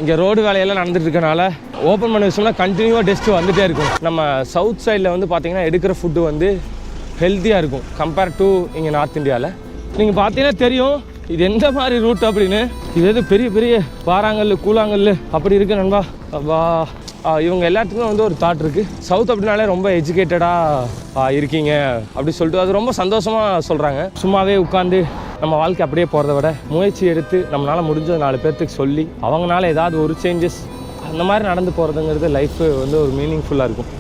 இங்கே ரோடு வேலையெல்லாம் நடந்துட்டு இருக்கனால ஓப்பன் பண்ணி வச்சோம்னா கண்டினியூவாக டெஸ்ட்டு வந்துகிட்டே இருக்கும். நம்ம சவுத் சைடில் வந்து பார்த்திங்கன்னா எடுக்கிற ஃபுட்டு வந்து ஹெல்த்தியாக இருக்கும் கம்பேர் டு இங்கே நார்த் இந்தியாவில். நீங்கள் பார்த்தீங்கன்னா தெரியும் இது எந்த மாதிரி ரூட் அப்படின்னு. இது எது பெரிய பெரிய பாறாங்கல் கூழாங்கல் அப்படி இருக்குது நண்பா. அப்பா இவங்க எல்லாத்துக்குமே வந்து ஒரு தாட் இருக்குது, சவுத் அப்படின்னாலே ரொம்ப எஜுகேட்டடாக இருக்கீங்க அப்படி சொல்லிட்டு அது ரொம்ப சந்தோஷமாக சொல்கிறாங்க. சும்மாவே உட்காந்து நம்ம வாழ்க்கை அப்படியே போகிறத விட முயற்சி எடுத்து நம்மளால் முடிஞ்ச 4 பேர்த்துக்கு சொல்லி அவங்களால ஏதாவது ஒரு சேஞ்சஸ் அந்த மாதிரி நடந்து போகிறதுங்கிறது லைஃபு வந்து ஒரு மீனிங்ஃபுல்லாக இருக்கும்.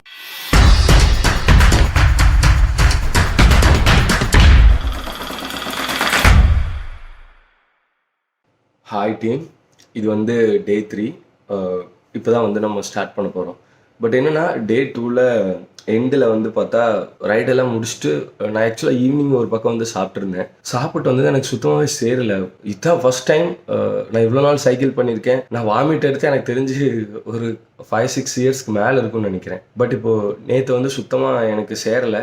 ஹாய் டீம், இது வந்து டே 3. இப்போ தான் வந்து நம்ம ஸ்டார்ட் பண்ண போகிறோம். பட் என்னென்னா டே 2ல் எண்டில் வந்து பார்த்தா ரைடெல்லாம் முடிச்சுட்டு நான் ஆக்சுவலாக ஈவினிங் ஒரு பக்கம் வந்து சாப்பிட்ருந்தேன். சாப்பிட்டு வந்து எனக்கு சுத்தமாகவே சேரலை. இதுதான் ஃபஸ்ட் டைம் நான் இவ்வளோ நாள் சைக்கிள் பண்ணியிருக்கேன். நான் வாமிட் எடுத்து எனக்கு தெரிஞ்சு ஒரு 5-6 இயர்ஸ்க்கு மேலே இருக்கும்னு நினைக்கிறேன். பட் இப்போது நேற்று வந்து சுத்தமாக எனக்கு சேரலை.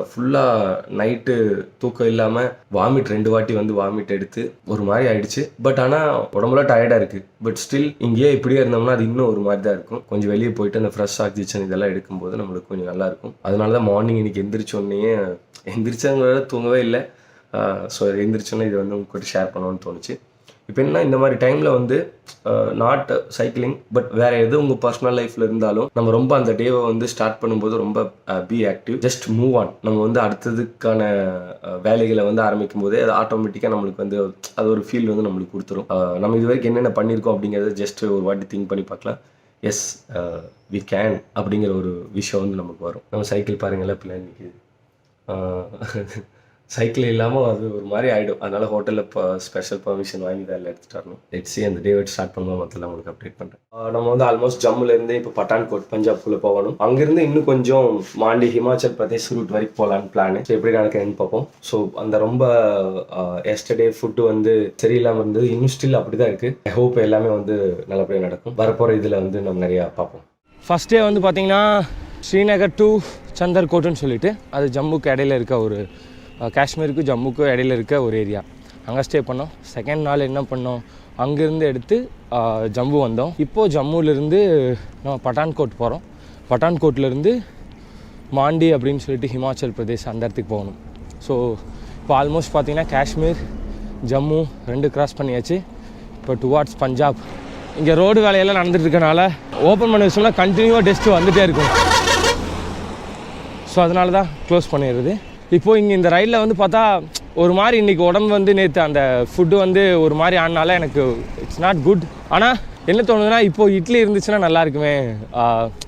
ஃபுல்லாக நைட்டு தூக்கம் இல்லாமல் வாமிட் 2 வாட்டி வந்து வாமிட் எடுத்து ஒரு மாதிரி ஆயிடுச்சு. பட் ஆனால் உடம்புலாம் டயர்டாக இருக்குது. பட் ஸ்டில் இங்கேயே இப்படியே இருந்தோம்னா அது இன்னும் ஒரு மாதிரி தான் இருக்கும். கொஞ்சம் வெளியே போயிட்டு அந்த ஃப்ரெஷ் ஆக்சிஜன் இதெல்லாம் எடுக்கும்போது நம்மளுக்கு கொஞ்சம் நல்லாயிருக்கும். அதனால தான் மார்னிங் இன்றைக்கி எந்திரிச்சோடனே எந்திரிச்சவங்களோட தூங்கவே இல்லை. ஸோ எந்திரிச்சோன்னே இதை வந்து உங்கள்கிட்ட ஷேர் பண்ணணும்னு தோணுச்சு. இப்போ என்ன இந்த மாதிரி டைமில் வந்து நாட் சைக்கிளிங் பட் வேறு எது உங்கள் பர்சனல் லைஃப்பில் இருந்தாலும் நம்ம ரொம்ப அந்த டேவை வந்து ஸ்டார்ட் பண்ணும்போது ரொம்ப be active, just move on. நம்ம வந்து அடுத்ததுக்கான வேலைகளை வந்து ஆரம்பிக்கும் போதே அது ஆட்டோமேட்டிக்காக நம்மளுக்கு வந்து அது ஒரு ஃபீல் வந்து நம்மளுக்கு கொடுத்துரும். நம்ம இது வரைக்கும் என்னென்ன பண்ணியிருக்கோம் அப்படிங்கிறத ஜஸ்ட் ஒரு வாட்டி திங்க் பண்ணி பார்க்கலாம். எஸ் வி கேன் அப்படிங்கிற ஒரு விஷயம் வந்து நமக்கு வரும். நம்ம சைக்கிள் பாருங்களேன் பிள்ளைங்க நிற்கிது. சைக்கிள் இல்லாமல் அது ஒரு மாதிரி ஆகிடும். அதனால் ஹோட்டலில் இப்போ ஸ்பெஷல் பர்மிஷன் வாங்கி தான் எல்லாம் எடுத்துகிட்டு வரணும். லெட்ஸி அந்த டேவிட் ஸ்டார்ட் பண்ணுவோம். மற்றெல்லாம் உங்களுக்கு அப்டேட் பண்ணுறேன். நம்ம வந்து ஆல்மோஸ்ட் ஜம்முலேருந்து இப்போ பட்டான்கோட் பஞ்சாப்குள்ளே போகணும். அங்கேருந்து இன்னும் கொஞ்சம் மாண்டி ஹிமாச்சல் பிரதேஷ் ரூட் வரைக்கும் போகலான்னு பிளானு. ஸோ எப்படி நடக்குதுன்னு பார்ப்போம். ஸோ அந்த ரொம்ப எஸ்டர்டே ஃபுட்டு வந்து சரியில்லாமல் இருந்தது, இன்னும் ஸ்டில் அப்படி தான் இருக்குது. ஐ ஹோப் எல்லாமே வந்து நல்லபடியாக நடக்கும். வரப்போகிற இதில் வந்து நம்ம நிறையா பார்ப்போம். ஃபஸ்ட் டே வந்து பார்த்திங்கன்னா ஸ்ரீநகர் டு சந்தர்கோட்டுன்னு சொல்லிட்டு அது ஜம்முக்கு இடையில இருக்க ஒரு காஷ்மீருக்கு ஜம்முக்கு இடையில இருக்க ஒரு ஏரியா, அங்கே ஸ்டே பண்ணோம். செகண்ட் நாள் என்ன பண்ணோம், அங்கேருந்து எடுத்து ஜம்மு வந்தோம். இப்போது ஜம்முலேருந்து நம்ம பட்டான்கோட் போகிறோம். பட்டான்கோட்லேருந்து மாண்டி அப்படின்னு சொல்லிட்டு ஹிமாச்சல் பிரதேஷ் அந்த இடத்துக்கு போகணும். ஸோ இப்போ ஆல்மோஸ்ட் பார்த்திங்கன்னா காஷ்மீர் ஜம்மு 2 கிராஸ் பண்ணியாச்சு. இப்போ டுவார்ட்ஸ் பஞ்சாப். இங்கே ரோடு வேலையெல்லாம் நடந்துட்டு இருக்கனால ஓப்பன் பண்ணி வச்சோம்னா கண்டினியூவாக டெஸ்ட்டு வந்துகிட்டே இருக்கும். ஸோ அதனால தான் க்ளோஸ் பண்ணிடுறது. இப்போது இங்கே இந்த ரயிலில் வந்து பார்த்தா ஒரு மாதிரி இன்றைக்கி உடம்பு வந்து நேற்று அந்த ஃபுட்டு வந்து ஒரு மாதிரி ஆனால எனக்கு இட்ஸ் நாட் குட். ஆனால் என்ன தோணுதுன்னா இப்போது இட்லி இருந்துச்சுன்னா நல்லா இருக்குமே.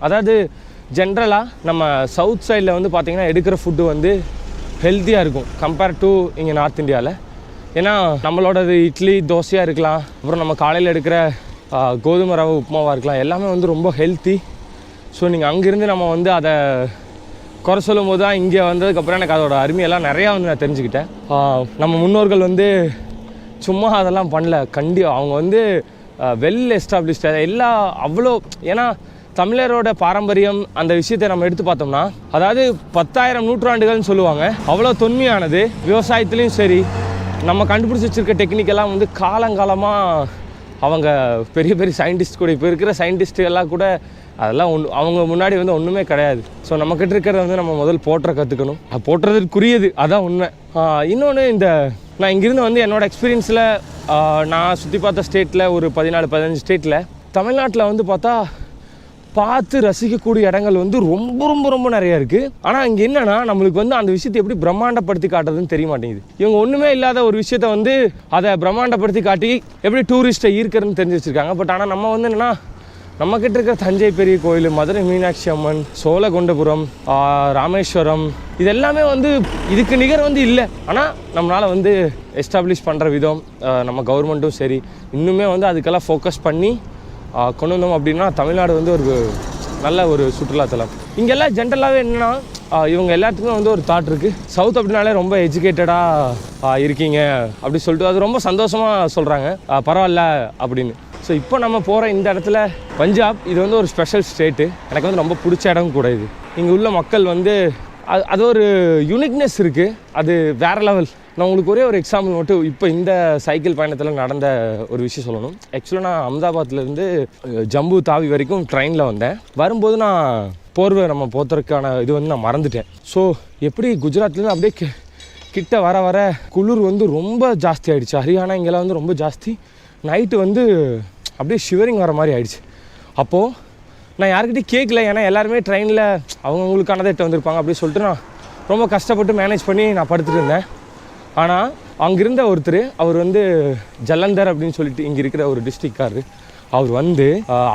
அதாவது ஜென்ரலாக நம்ம சவுத் சைடில் வந்து பார்த்திங்கன்னா எடுக்கிற ஃபுட்டு வந்து ஹெல்த்தியாக இருக்கும் கம்பேர் டு இங்கே நார்த் இந்தியாவில். ஏன்னா நம்மளோடது இட்லி தோசையாக இருக்கலாம், அப்புறம் நம்ம காலையில் எடுக்கிற கோதுமை ரவை உப்புமாவாக இருக்கலாம், எல்லாமே வந்து ரொம்ப ஹெல்த்தி. ஸோ நீங்கள் அங்கேருந்து நம்ம வந்து அதை குறை சொல்லும் போது தான் இங்கே வந்ததுக்கப்புறம் எனக்கு அதோட அருமையெல்லாம் நிறையா வந்து நான் தெரிஞ்சுக்கிட்டேன். நம்ம முன்னோர்கள் வந்து சும்மா அதெல்லாம் பண்ணல, அவங்க வந்து வெல் எஸ்டாப்ளிஷ்டாக எல்லா அவ்வளோ. ஏன்னா தமிழரோட பாரம்பரியம் அந்த விஷயத்தை நம்ம எடுத்து பார்த்தோம்னா, அதாவது 10,000 நூற்றாண்டுகள்னு சொல்லுவாங்க, அவ்வளோ தொன்மையானது. விவசாயத்துலேயும் சரி நம்ம கண்டுபிடிச்சி வச்சுருக்க டெக்னிக்கெல்லாம் வந்து காலங்காலமாக அவங்க பெரிய பெரிய சயின்டிஸ்ட் கூட இப்போ இருக்கிற சயின்டிஸ்ட்டு எல்லாம் கூட அதெல்லாம் அவங்க முன்னாடி வந்து ஒன்றுமே கிடையாது. ஸோ நம்மக்கிட்ட இருக்கிறத வந்து நம்ம முதல் போட்டுற கற்றுக்கணும். அது போட்டுறதுக்குரியது அதான் உண்மை. இன்னொன்று நான் இங்கேருந்து வந்து என்னோடய எக்ஸ்பீரியன்ஸில் நான் சுற்றி பார்த்த ஸ்டேட்டில் ஒரு 14-15 ஸ்டேட்டில் தமிழ்நாட்டில் வந்து பார்த்து ரசிக்கக்கூடிய இடங்கள் வந்து ரொம்ப ரொம்ப ரொம்ப நிறையா இருக்குது. ஆனால் இங்கே என்னென்னா நம்மளுக்கு வந்து அந்த விஷயத்தை எப்படி பிரம்மாண்டப்படுத்தி காட்டுறதுன்னு தெரிய மாட்டேங்குது. இவங்க ஒன்றுமே இல்லாத ஒரு விஷயத்த வந்து அதை பிரம்மாண்டப்படுத்தி காட்டி எப்படி டூரிஸ்ட்டை ஈர்க்கிறதுன்னு தெரிஞ்சு வச்சுருக்காங்க. பட் ஆனால் நம்ம வந்து என்னென்னா நம்மக்கிட்ட இருக்கிற தஞ்சை பெரிய கோயில், மதுரை மீனாட்சி அம்மன், சோழகொண்டபுரம், ராமேஸ்வரம், இது எல்லாமே வந்து இதுக்கு நிகர் வந்து இல்லை. ஆனால் நம்மளால் வந்து எஸ்டாப்ளிஷ் பண்ணுற விதம் நம்ம கவர்மெண்ட்டும் சரி இன்னுமே வந்து அதுக்கெல்லாம் ஃபோக்கஸ் பண்ணி கொண்டு வந்தோம் அப்படின்னா தமிழ்நாடு வந்து ஒரு நல்ல ஒரு சுற்றுலாத்தலம். இங்கெல்லாம் ஜென்ரலாகவே என்னென்னா இவங்க எல்லாத்துக்குமே வந்து ஒரு தாட் இருக்குது, சவுத் அப்படின்னாலே ரொம்ப எஜுகேட்டடாக இருக்கீங்க அப்படி சொல்லிட்டு அது ரொம்ப சந்தோஷமாக சொல்கிறாங்க, பரவாயில்ல அப்படின்னு. ஸோ இப்போ நம்ம போகிற இந்த இடத்துல பஞ்சாப், இது வந்து ஒரு ஸ்பெஷல் ஸ்டேட்டு. எனக்கு வந்து ரொம்ப பிடிச்ச இடம் கூட இது. இங்கே உள்ள மக்கள் வந்து அது ஒரு யூனிக்னஸ் இருக்குது, அது வேறு லெவல். நான் உங்களுக்கு ஒரே ஒரு எக்ஸாம்பிள் மட்டும் இப்போ இந்த சைக்கிள் பயணத்தில் நடந்த ஒரு விஷயம் சொல்லணும். ஆக்சுவலாக நான் அகமதாபாத்லேருந்து ஜம்பு தாவி வரைக்கும் ட்ரெயினில் வந்தேன். வரும்போது நான் போர்வை நம்ம போத்துறதுக்கான இது வந்து நான் மறந்துட்டேன். ஸோ எப்படி குஜராத்லேருந்து அப்படியே கிட்ட வர வர குளிர் வந்து ரொம்ப ஜாஸ்தி ஆகிடுச்சு. ஹரியானா இங்கெல்லாம் வந்து ரொம்ப ஜாஸ்தி. நைட்டு வந்து அப்படியே ஷிவரிங் வர மாதிரி ஆகிடுச்சு. அப்போது நான் யாருக்கிட்டையும் கேட்கல, ஏன்னா எல்லாருமே ட்ரெயினில் அவங்கவுங்களுக்கானதை எட்டு வந்திருப்பாங்க அப்படின்னு சொல்லிட்டு நான் ரொம்ப கஷ்டப்பட்டு மேனேஜ் பண்ணி நான் படுத்துட்டு இருந்தேன். ஆனால் அங்கிருந்த ஒருத்தர், அவர் வந்து ஜலந்தர் அப்படின்னு சொல்லிட்டு இங்கே இருக்கிற ஒரு டிஸ்ட்ரிக்ட்காரர், அவர் வந்து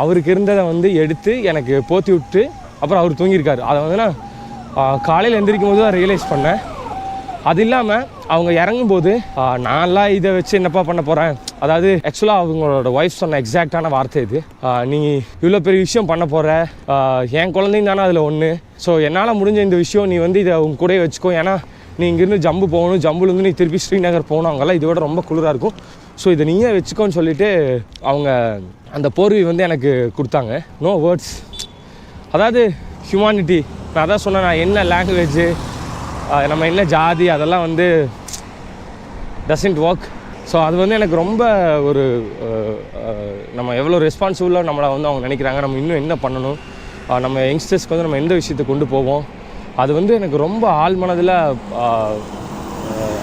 அவருக்கு இருந்ததை வந்து எடுத்து எனக்கு போற்றி விட்டு அப்புறம் அவர் தூங்கியிருக்காரு. அதை வந்து நான் காலையில் எந்திரிக்கும் போது தான் ரியலைஸ் பண்ணேன். அது இல்லாமல் அவங்க இறங்கும்போது நான்லாம் இதை வச்சு என்னப்பா பண்ண போகிறேன், அதாவது ஆக்சுவலாக அவங்களோட ஒய்ஃப் சொன்ன எக்ஸாக்டான வார்த்தை இது, நீ இவ்வளோ பெரிய விஷயம் பண்ண போகிற, என் குழந்தைங்க தானே அதில் ஒன்று, ஸோ என்னால் முடிஞ்ச இந்த விஷயம் நீ வந்து இதை உங்க கூட வச்சுக்கோ, ஏன்னா நீ இங்கேருந்து ஜம்பு போகணும், ஜம்புலேருந்து நீ திருப்பி ஸ்ரீநகர் போகணும், அங்கெல்லாம் இதை விட ரொம்ப குளிராக இருக்கும், ஸோ இதை நீயே வச்சுக்கோன்னு சொல்லிவிட்டு அவங்க அந்த போர்வை வந்து எனக்கு கொடுத்தாங்க. No words. அதாவது ஹியூமானிட்டி. நான் அதான் சொன்னேன், நான் என்ன லாங்குவேஜு, நம்ம என்ன ஜாதி, அதெல்லாம் வந்து டசன்ட் ஒர்க். ஸோ அது வந்து எனக்கு ரொம்ப ஒரு நம்ம எவ்வளோ ரெஸ்பான்சிபிளாக நம்மளை வந்து அவங்க நினைக்கிறாங்க, நம்ம இன்னும் என்ன பண்ணணும், நம்ம யங்ஸ்டர்ஸ்க்கு வந்து நம்ம எந்த விஷயத்தை கொண்டு போவோம், அது வந்து எனக்கு ரொம்ப ஆழ் மனதில்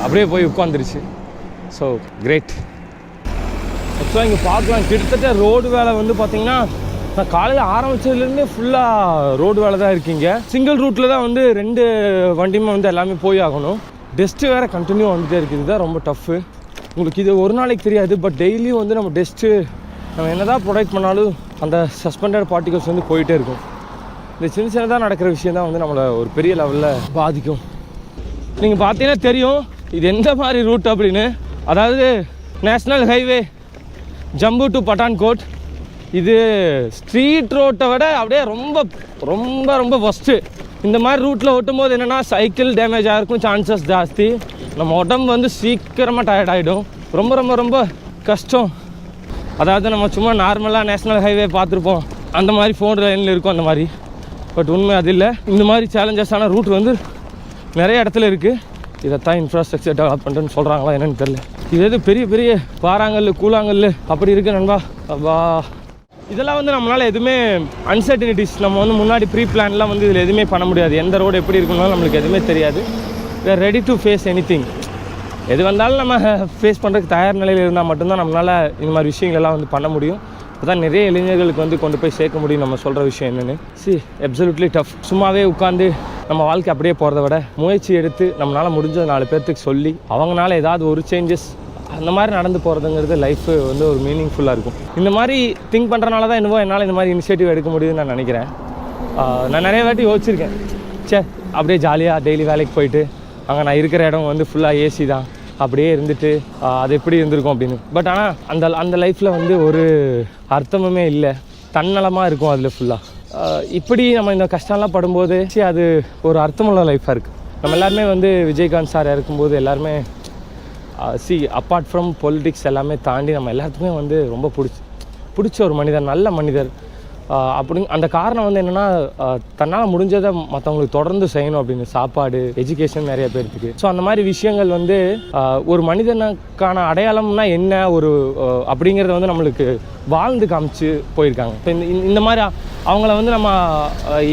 அப்படியே போய் உட்காந்துருச்சு. So great. ஆக்சுவலாக இங்கே பார்க்கலாம், கிட்டத்தட்ட ரோடு வேலை வந்து பார்த்திங்கன்னா நான் காலையில் ஆரம்பித்ததுலேருந்தே ஃபுல்லாக ரோடு வேலை தான் இருக்கீங்க. சிங்கிள் ரூட்டில் தான் வந்து 2 வண்டியுமே வந்து எல்லாமே போய் ஆகணும். டெஸ்ட்டு வேறு கண்டினியூ வந்துகிட்டே இருக்குது. இதுதான் ரொம்ப டஃப்பு. உங்களுக்கு இது ஒரு நாளைக்கு தெரியாது, பட் டெய்லியும் வந்து நம்ம டெஸ்ட்டு நம்ம என்ன தான் ப்ரொடெக்ட் பண்ணாலும் அந்த சஸ்பெண்டட் பார்ட்டிகல்ஸ் வந்து போயிட்டே இருக்கும். இந்த சின்னதாக நடக்கிற விஷயம் தான் வந்து நம்மளை ஒரு பெரிய லெவலில் பாதிக்கும். நீங்கள் பார்த்தீங்கன்னா தெரியும் இது எந்த மாதிரி ரூட் அப்படின்னு. அதாவது national highway Jambu to Pathankot. இது ஸ்ட்ரீட் ரோட்டை விட அப்படியே ரொம்ப ரொம்ப ரொம்ப ஃபஸ்ட்டு. இந்த மாதிரி ரூட்டில் ஓட்டும் போது என்னென்னா சைக்கிள் டேமேஜ் ஆகிருக்கும் சான்சஸ் ஜாஸ்தி. நம்ம உடம்பு வந்து சீக்கிரமாக டயர்ட் ஆகிடும். ரொம்ப ரொம்ப ரொம்ப கஷ்டம். அதாவது நம்ம சும்மா நார்மலாக நேஷ்னல் ஹைவே பார்த்துருப்போம், அந்த மாதிரி 4 லைனில் இருக்கும் அந்த மாதிரி. பட் உண்மை அது இல்லை. இந்த மாதிரி சேலஞ்சஸான ரூட் வந்து நிறைய இடத்துல இருக்குது. இதைத்தான் இன்ஃப்ராஸ்ட்ரக்சர் டெவலப்மெண்ட்டுன்னு சொல்கிறாங்களா என்னென்னு தெரியல. இது எது பெரிய பெரிய பாறாங்கல் கூழாங்கல் அப்படி இருக்குது நண்பா. அப்பா இதெல்லாம் வந்து நம்மளால் எதுவுமே அன்சர்டனிட்டிஸ், நம்ம வந்து முன்னாடி ப்ரீ பிளான்லாம் வந்து இதில் எதுவுமே பண்ண முடியாது. எந்த ரோடு எப்படி இருக்குனாலும் நம்மளுக்கு எதுவுமே தெரியாது. we are ready to face anything. எது வந்தாலும் நம்ம ஃபேஸ் பண்ணுறதுக்கு தயார் நிலையில் இருந்தால் மட்டும்தான் நம்மளால் இந்த மாதிரி விஷயங்களெல்லாம் வந்து பண்ண முடியும். அப்போதான் நிறைய இளைஞர்களுக்கு வந்து கொண்டு போய் சேர்க்க முடியும் நம்ம சொல்கிற விஷயம் என்னென்னு. Absolutely tough. சும்மாவே உட்காந்து நம்ம வாழ்க்கை அப்படியே போகிறத விட முயற்சி எடுத்து நம்மளால் முடிஞ்ச 4 பேர்த்துக்கு சொல்லி அவங்களால ஏதாவது ஒரு சேஞ்சஸ் அந்த மாதிரி நடந்து போகிறதுங்கிறது லைஃபு வந்து ஒரு மீனிங்ஃபுல்லாக இருக்கும். இந்த மாதிரி திங்க் பண்ணுறனால தான் என்னவோ என்னால் இந்த மாதிரி இனிஷியேட்டிவ் எடுக்க முடியுதுன்னு நான் நினைக்கிறேன். நான் நிறைய வாட்டி யோசிச்சிருக்கேன், அப்படியே ஜாலியாக டெய்லி வேலைக்கு போயிட்டு அங்கே நான் இருக்கிற இடம் வந்து ஃபுல்லாக ஏசி தான், அப்படியே இருந்துட்டு அது எப்படி இருந்திருக்கும் அப்படின்னு. பட் ஆனால் அந்த லைஃப்பில் வந்து ஒரு அர்த்தமுமே இல்லை, தன்னலமாக இருக்கும் அதில் ஃபுல்லாக. இப்படி நம்ம இந்த கஷ்டம்லாம் படும்போது அது ஒரு அர்த்தமுள்ள லைஃபாக இருக்குது. நம்ம எல்லாருமே வந்து விஜயகாந்த் சார் இருக்கும்போது எல்லாருமே அப்பார்ட் ஃப்ரம் பொலிட்டிக்ஸ் எல்லாமே தாண்டி நம்ம எல்லாத்துக்குமே வந்து ரொம்ப பிடிச்ச ஒரு மனிதர், நல்ல மனிதர். அப்படி அந்த காரணம் வந்து என்னென்னா தன்னால் முடிஞ்சதை மற்றவங்களுக்கு தொடர்ந்து செய்யணும் அப்படின்னு. சாப்பாடு, எஜுகேஷன் நிறைய பேருக்கு. ஸோ அந்த மாதிரி விஷயங்கள் வந்து ஒரு மனிதனுக்கான அடையாளம்னா என்ன ஒரு அப்படிங்கிறத வந்து நம்மளுக்கு வாழ்ந்து காமிச்சு போயிருக்காங்க. இப்போ இந்த மாதிரி அவங்கள வந்து நம்ம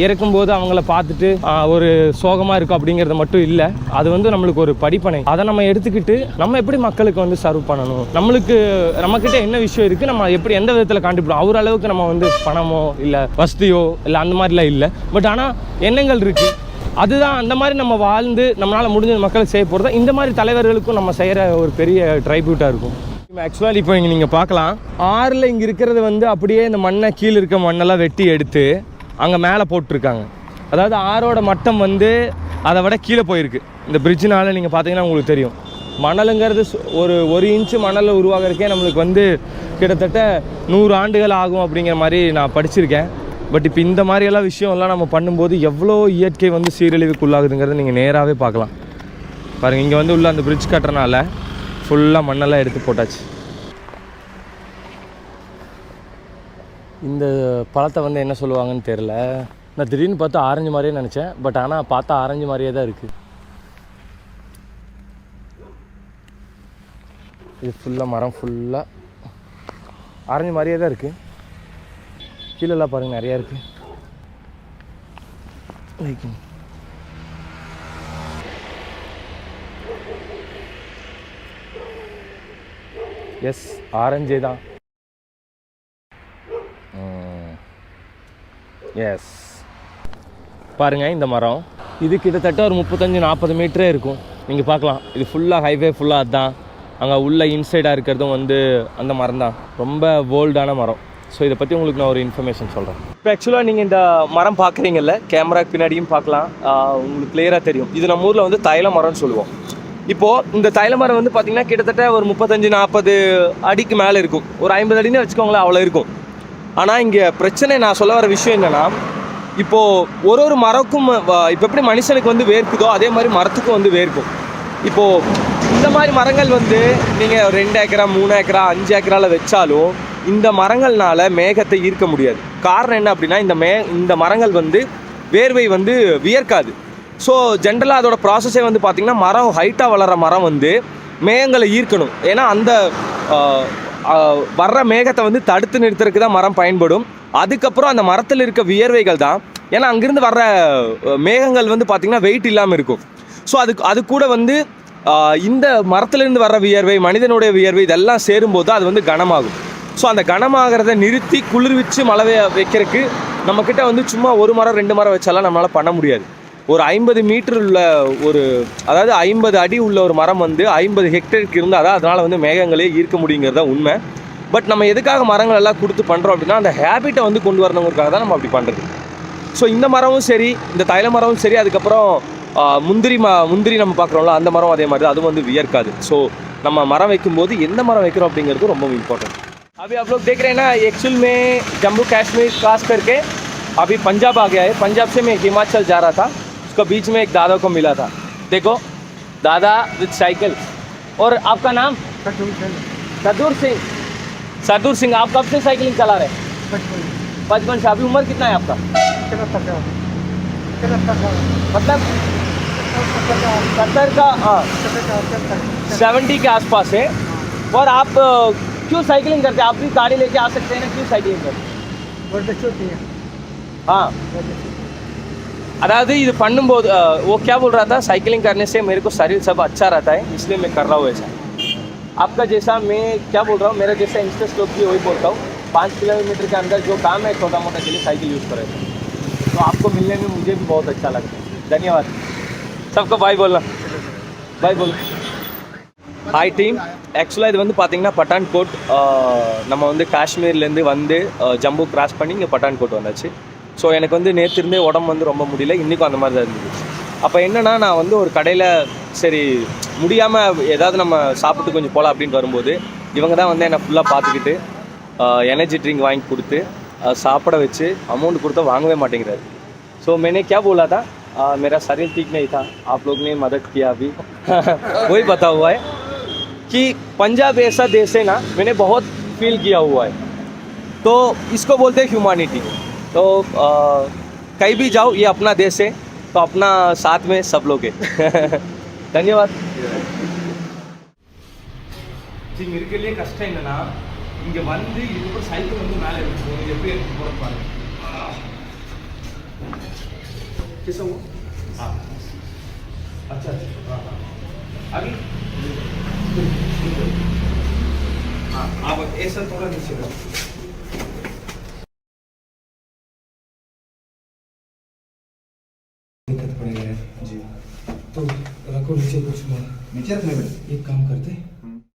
இறக்கும்போது அவங்கள பார்த்துட்டு ஒரு சோகமாக இருக்கும் அப்படிங்கிறது மட்டும் இல்லை, அது வந்து நம்மளுக்கு ஒரு படிப்பனை. அதை நம்ம எடுத்துக்கிட்டு நம்ம எப்படி மக்களுக்கு வந்து சர்வ் பண்ணணும், நம்மக்கிட்ட என்ன விஷயம் இருக்குது, நம்ம எப்படி எந்த விதத்தில் காண்டிப்போம். அவர் அளவுக்கு நம்ம வந்து பணமோ இல்லை வசதியோ இல்லை அந்த மாதிரிலாம் இல்லை, பட் ஆனால் எண்ணங்கள் இருக்குது. அதுதான் அந்த மாதிரி நம்ம வாழ்ந்து நம்மளால் முடிஞ்ச மக்களுக்கு செய்ய போகிறதா இந்த மாதிரி தலைவர்களுக்கும் நம்ம செய்கிற ஒரு பெரிய ட்ரைபியூட்டாக இருக்கும். ஆக்சுவலாக இப்போ இங்கே நீங்கள் பார்க்கலாம், ஆறில் இங்கே இருக்கிறது வந்து அப்படியே இந்த மண்ணை கீழே இருக்க மண்ணெல்லாம் வெட்டி எடுத்து அங்கே மேலே போட்டிருக்காங்க. அதாவது ஆறோட மட்டம் வந்து அதை விட கீழே போயிருக்கு. இந்த பிரிட்ஜினால் நீங்கள் பார்த்தீங்கன்னா உங்களுக்கு தெரியும். மணலுங்கிறது ஒரு இன்ச்சு மணல் உருவாகிறதுக்கே நம்மளுக்கு வந்து கிட்டத்தட்ட 100 ஆண்டுகள் ஆகும் அப்படிங்கிற மாதிரி நான் படிச்சிருக்கேன். பட் இப்போ இந்த மாதிரியெல்லாம் விஷயம்லாம் நம்ம பண்ணும்போது எவ்வளோ இயற்கை வந்து சீரழிவுக்கு உள்ளாகுதுங்கிறத நீங்கள் நேராகவே பார்க்கலாம். பாருங்கள், இங்கே வந்து உள்ள அந்த பிரிட்ஜ் கட்டுறனால ஃபுல்லாக மண்ணெல்லாம் எடுத்து போட்டாச்சு. இந்த பழத்தை வந்து என்ன சொல்லுவாங்கன்னு தெரில. நான் திடீர்னு பார்த்தா ஆரஞ்சு மாதிரியே நினச்சேன், பட் ஆனால் பார்த்தா ஆரஞ்சு மாதிரியே தான் இருக்குது. இது ஃபுல்லாக மரம் ஃபுல்லாக ஆரஞ்சு மாதிரியே தான் இருக்குது. கீழெல்லாம் பாருங்கள் நிறையா இருக்குது. எஸ் ஆரஞ்சே தான். எஸ் பாருங்கள் இந்த மரம் இது கிட்டத்தட்ட ஒரு 35-40 மீட்டரே இருக்கும். நீங்கள் பார்க்கலாம் இது ஃபுல்லாக ஹைவே ஃபுல்லாக அதுதான். அங்கே உள்ள இன்சைடாக இருக்கிறதும் வந்து அந்த மரம் தான். ரொம்ப ஓல்டான மரம். ஸோ இதை பற்றி உங்களுக்கு நான் ஒரு இன்ஃபர்மேஷன் சொல்கிறேன். இப்போ ஆக்சுவலாக நீங்கள் இந்த மரம் பார்க்குறீங்கல்ல, கேமராக்கு பின்னாடியும் பார்க்கலாம், உங்களுக்கு கிளியராக தெரியும். இது நம்ம ஊரில் வந்து தைல மரம்னு சொல்லுவோம். இப்போது இந்த தைல மரம் வந்து பார்த்திங்கன்னா கிட்டத்தட்ட ஒரு 35-40 அடிக்கு மேலே இருக்கும். ஒரு 50 அடின்னு வச்சுக்கோங்களேன், அவ்வளோ இருக்கும். ஆனால் இங்கே பிரச்சனை, நான் சொல்ல வர விஷயம் என்னென்னா, இப்போது ஒரு மரக்கும் இப்போ எப்படி மனுஷனுக்கு வந்து வேர்க்குதோ அதே மாதிரி மரத்துக்கும் வந்து வேர்க்கும். இப்போது இந்த மாதிரி மரங்கள் வந்து நீங்கள் 2 ஏக்கரா 3 ஏக்கரா 5 ஏக்கராவில் வச்சாலும் இந்த மரங்கள்னால மேகத்தை ஈர்க்க முடியாது. காரணம் என்ன அப்படின்னா, இந்த மரங்கள் வந்து வேர்வை வந்து வியர்க்காது. ஸோ ஜென்ரலாக அதோட ப்ராசஸே வந்து பார்த்திங்கன்னா, மரம் ஹைட்டாக வளர்கிற மரம் வந்து மேகங்களை ஈர்க்கணும். ஏன்னா அந்த வர்ற மேகத்தை வந்து தடுத்து நிறுத்துறதுக்கு தான் மரம் பயன்படும். அதுக்கப்புறம் அந்த மரத்தில் இருக்க வியர்வைகள் தான், ஏன்னா அங்கேருந்து வர்ற மேகங்கள் வந்து பார்த்திங்கன்னா வெயிட் இல்லாமல் இருக்கும். ஸோ அது கூட வந்து இந்த மரத்துலேருந்து வர்ற வியர்வை, மனிதனுடைய வியர்வை இதெல்லாம் சேரும்போது அது வந்து கனமாகும். ஸோ அந்த கனமாகிறத நிறுத்தி குளிர்விச்சு மழை வைக்கிறதுக்கு நம்மக்கிட்ட வந்து சும்மா 1 மரம் 2 மரம் வச்சாலாம் நம்மளால் பண்ண முடியாது. ஒரு 50 மீட்டர் உள்ள அதாவது 50 அடி உள்ள ஒரு மரம் வந்து 50 ஹெக்டேருக்கு இருந்தால் தான் அதனால் வந்து மேகங்களே ஈர்க்க முடியுங்கிறதா உண்மை. பட் நம்ம எதுக்காக மரங்கள் எல்லாம் கொடுத்து பண்ணுறோம் அப்படின்னா, அந்த ஹேபிட்டை வந்து கொண்டு வரணுங்கிறதுக்காக தான் நம்ம அப்படி பண்ணுறது. ஸோ இந்த மரமும் சரி, இந்த தைல மரமும் சரி, அதுக்கப்புறம் முந்திரி நம்ம பார்க்குறோம்ல, அந்த மரம் அதே மாதிரி தான், அதுவும் வந்து வியர்க்காது. ஸோ நம்ம மரம் வைக்கும்போது எந்த மரம் வைக்கிறோம் அப்படிங்கிறது ரொம்ப இம்பார்ட்டன்ட். अभी आप लोग देख रहे हैं ना, एक्चुअल में जम्मू कश्मीर क्रॉस करके अभी पंजाब आ गया है. पंजाब से मैं हिमाचल जा रहा था. उसका बीच में एक दादा को मिला था. देखो दादा विद साइकिल. और आपका नाम? सदूर सिंह. आप कब से साइकिलिंग चला रहे हैं? बचपन से. अभी उम्र कितना है आपका? मतलब 70 का, हाँ 70 के आसपास है. और आप क्यों साइकिलिंग करते हैं? आप भी गाड़ी लेके आ सकते हैं ना, क्यों साइकिलिंग करते हैं? हाँ, अदाद ये पढ़ुம்போது वो क्या बोल रहा था, साइकिलिंग करने से मेरे को शरीर सब अच्छा रहता है, इसलिए मैं कर रहा हूँ ऐसा. आपका जैसा मैं क्या बोल रहा हूँ, मेरा जैसा इंटरेस्ट लोग भी वही बोलता हूँ. 5 किलोमीटर के अंदर जो काम है छोटा मोटा के लिए साइकिल यूज़ करें. तो आपको मिलने में मुझे भी बहुत अच्छा लगता है. धन्यवाद. सबको बाय बोलना. बाय बोलो. Hi team. ஆக்சுவலாக இது வந்து பார்த்திங்கன்னா பட்டான்கோட். நம்ம வந்து காஷ்மீர்லேருந்து வந்து ஜம்மு கிராஸ் பண்ணி இங்கே பட்டான்கோட் வந்தாச்சு. ஸோ எனக்கு வந்து நேற்றுருந்தே உடம்பு வந்து ரொம்ப முடியல, இன்றைக்கும் அந்த மாதிரி தான் இருந்தது. அப்போ என்னென்னா, நான் வந்து ஒரு கடையில் சரி முடியாமல் ஏதாவது நம்ம சாப்பிட்டு கொஞ்சம் போகலாம் அப்படின்ட்டு வரும்போது இவங்க தான் வந்து என்னை ஃபுல்லாக பார்த்துக்கிட்டு எனர்ஜி ட்ரிங்க் வாங்கி கொடுத்து சாப்பிட வச்சு அமௌண்ட் கொடுத்தா வாங்கவே மாட்டேங்கிறாரு. ஸோ मैंने क्या बोला था, मेरा शरीर ठीक नहीं था, आप लोग ने मदद किया अभी. वही बता हुआ है कि पंजाब ऐसा देश है ना, मैंने बहुत फील किया हुआ है. तो इसको बोलते हैं ह्यूमैनिटी. तो कहीं भी जाओ, ये अपना देश है, तो अपना साथ में सब लोग है. धन्यवाद. जी मेरे के लिए कष्ट है ना, இங்கே வந்து இதுக்கு சைக்கிள் வந்து மேலே இருக்கு, எப்படி எடுத்து போட பாருங்க. कैसा हुआ? हाँ अच्छा. हाँ अभी हाँ आप ऐसा थोड़ा नीचे करो. दिक्कत पड़ेगा जी. तो रखो नीचे, कुछ नीचे रखने में. एक काम करते